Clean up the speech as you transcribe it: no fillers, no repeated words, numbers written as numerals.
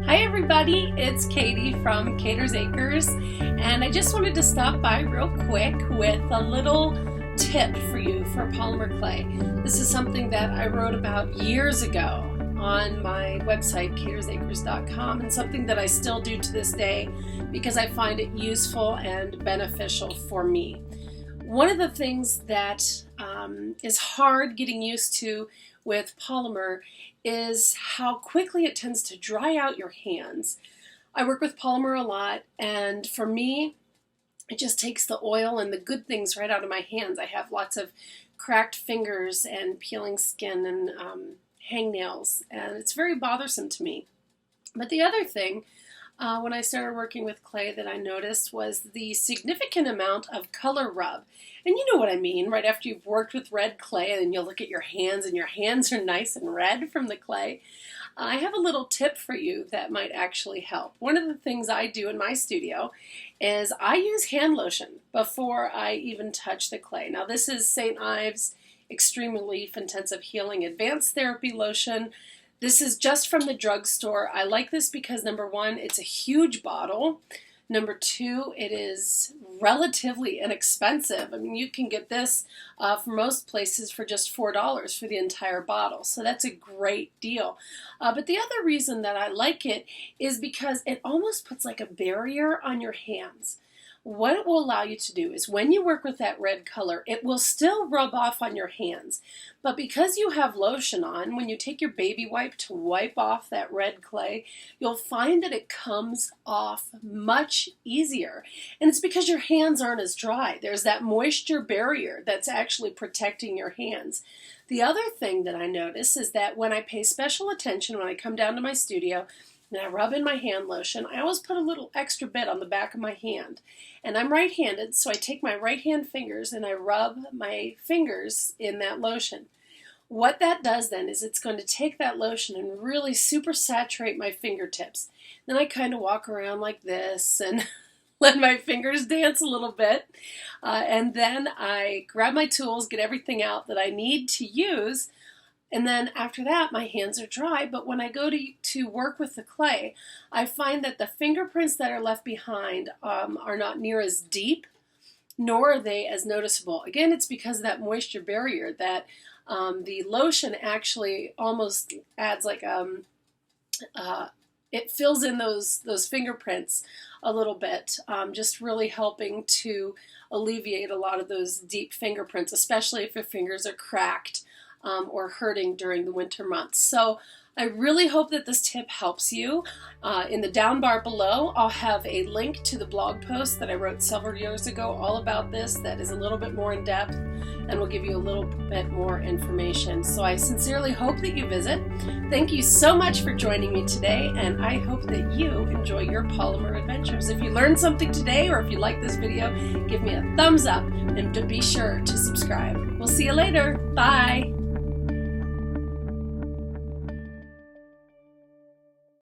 Hi everybody, it's Katie from KatersAcres, and I just wanted to stop by real quick with a little tip for you for polymer clay. This is something that I wrote about years ago on my website, KatersAcres.com, and something that I still do to this day because I find it useful and beneficial for me. One of the things that is hard getting used to with polymer is how quickly it tends to dry out your hands. I work with polymer a lot, and for me, it just takes the oil and the good things right out of my hands. I have lots of cracked fingers and peeling skin and hangnails, and it's very bothersome to me. But the other thing, when I started working with clay that I noticed was the significant amount of color rub. And you know what I mean, right after you've worked with red clay and you'll look at your hands and your hands are nice and red from the clay. I have a little tip for you that might actually help. One of the things I do in my studio is I use hand lotion before I even touch the clay. Now this is St. Ives Extreme Relief Intensive Healing Advanced Therapy Lotion. This is just from the drugstore. I like this because number one, it's a huge bottle. Number two, it is relatively inexpensive. I mean, you can get this from most places for just $4 for the entire bottle. So that's a great deal. But the other reason that I like it is because it almost puts like a barrier on your hands. What it will allow you to do is when you work with that red color, it will still rub off on your hands. But because you have lotion on, when you take your baby wipe to wipe off that red clay, you'll find that it comes off much easier. And it's because your hands aren't as dry. There's that moisture barrier that's actually protecting your hands. The other thing that I notice is that when I pay special attention, when I come down to my studio, and I rub in my hand lotion, I always put a little extra bit on the back of my hand. And I'm right-handed, so I take my right hand fingers and I rub my fingers in that lotion. What that does then is it's going to take that lotion and really super saturate my fingertips. Then I kind of walk around like this and let my fingers dance a little bit. And then I grab my tools, get everything out that I need to use. And then after that, my hands are dry, but when I go to work with the clay, I find that the fingerprints that are left behind are not near as deep, nor are they as noticeable. Again, it's because of that moisture barrier that the lotion actually almost adds like it fills in those fingerprints a little bit, just really helping to alleviate a lot of those deep fingerprints, especially if your fingers are cracked or hurting during the winter months. So I really hope that this tip helps you. In the down bar below, I'll have a link to the blog post that I wrote several years ago all about this that is a little bit more in depth and will give you a little bit more information. So I sincerely hope that you visit. Thank you so much for joining me today, and I hope that you enjoy your polymer adventures. If you learned something today or if you like this video, give me a thumbs up and be sure to subscribe. We'll see you later. Bye.